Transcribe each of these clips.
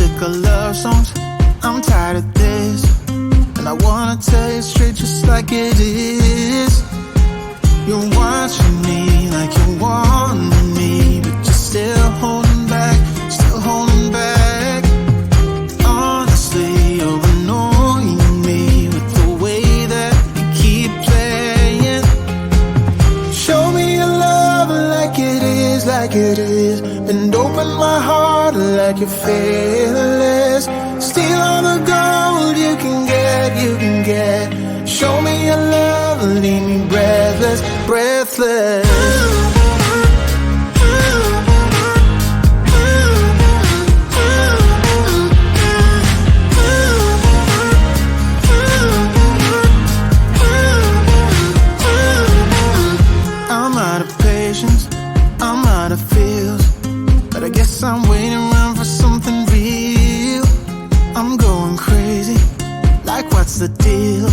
sick of love songs, I'm tired of this, and I wanna tell you straight just like it is. You're watching me like you want me, but you're still holding back, still holding back. Honestly, you're annoying me with the way that you keep playing. Show me your love like it is, like it is. Bend open my heart like you're fearless. Steal all the gold you can get, you can get. Show me your love, leave me breathless, breathless. I'm out of patience, I'm out of feels, but I guess I'm waiting around for something real. I'm going crazy, like what's the deal?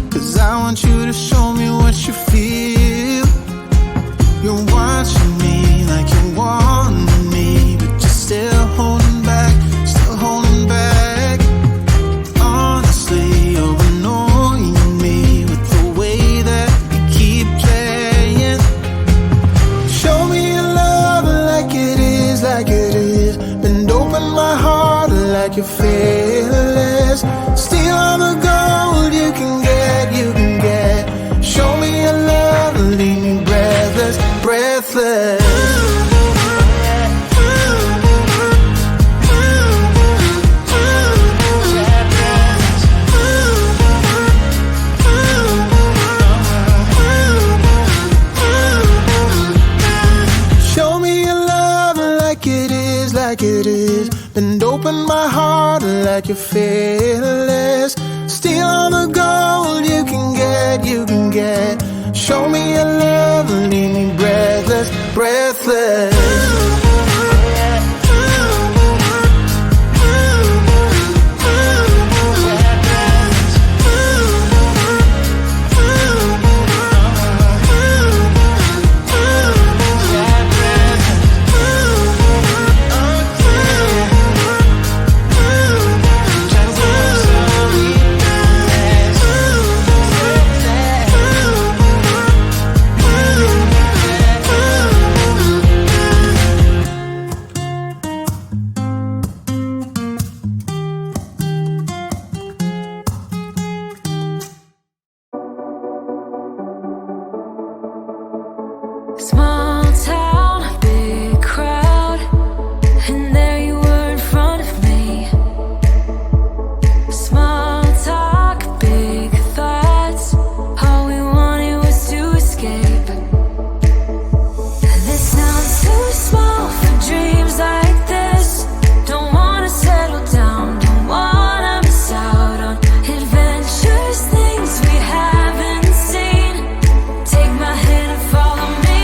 'Cause I want you to show me what you feel. You're watching me like you want me, but you're still holding back, still holding back. Honestly, you're annoying me with the way that you keep playing. Show me your love like it is, like it is. Bend open my heart like you're fearless. Steal all the gold you can get, you can get. Show me your love, leave me breathless, breathless. Show me your love like it is, like it is. Bend open my heart like you're fearless. Steal all the gold you can get, you can get. Show me your love, leave me breathless, breathless. Small town, big crowd, and there you were in front of me. Small talk, big thoughts, all we wanted was to escape. This sounds too small for dreams like this. Don't wanna settle down, don't wanna miss out on adventures, things we haven't seen. Take my hand and follow me.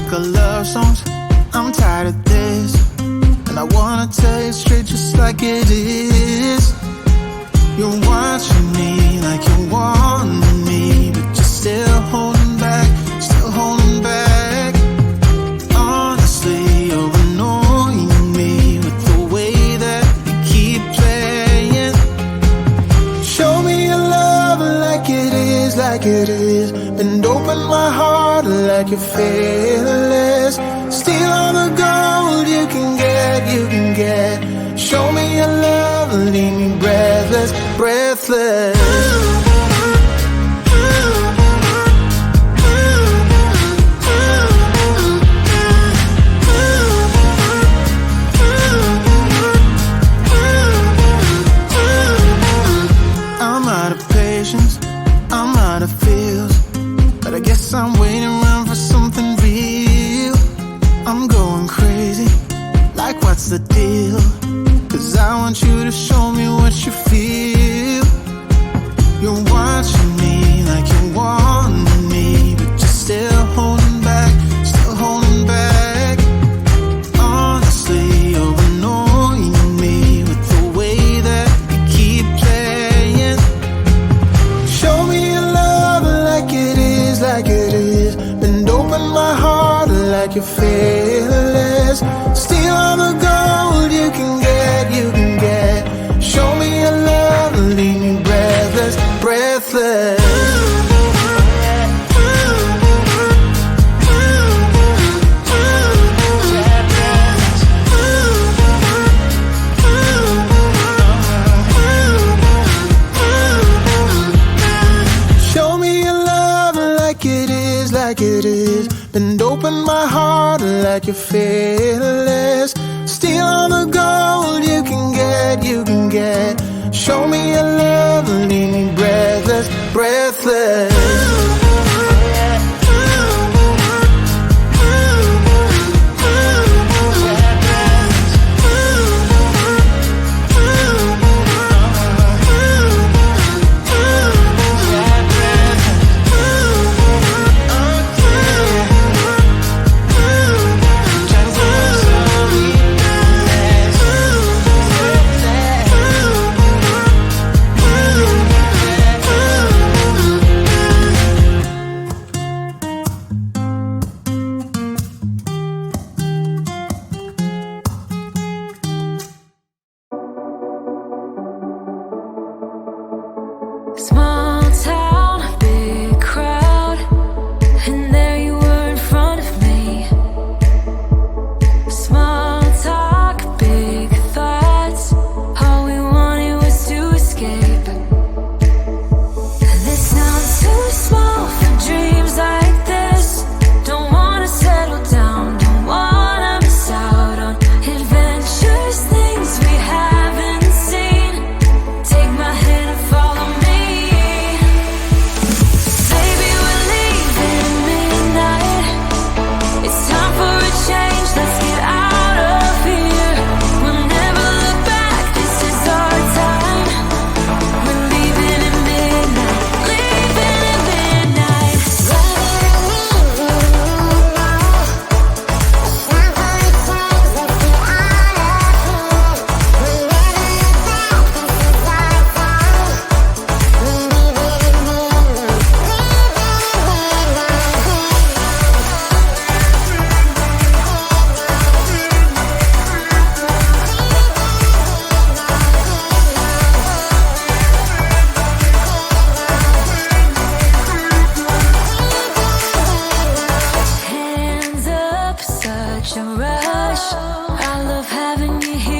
like a love songs. I'm tired of this, and I wanna tell you straight just like it is. You're watching me like you want me, but you're still holding back, still holding back. Honestly, you're annoying me with the way that you keep playing. Show me your love like it is, like it is. And open my heart like you're fearless. Steal all the gold you can get, you can get. Show me your love, leave me breathless, breathless. I'm out of patience, I'm out of feels, but I guess I'm waiting around for something real. I'm going crazy, like what's the deal? 'Cause I want you to show me what you feel. You're watching me like you want me, but you're still holding back, still holding back. Honestly, you're annoying me with the way that you keep playing. Show me your love like it is, like it is. And open my heart like you're fearless. Steal all the gold you can get, you can get. Show me your love, leave me breathless, breathless. Show me your love like it is, like it is. And open my heart like you're fearless. Steal all the gold you can get, you can get. Show me your love, leave me breathless, breathless. Small town, big crowd, and there you were in front of me. Small talk, big thoughts, all we wanted was to escape. This sounds too small for dreams like this. Don't wanna settle down, don't wanna miss out on adventures, things we haven't seen. Take my hand and follow me. Baby, we're leaving at midnight. It's time for a change, let's get out of here. We'll never look back, this is our time. We're leaving at midnight, leaving at midnight. Hands up, such a rush. I love having you here.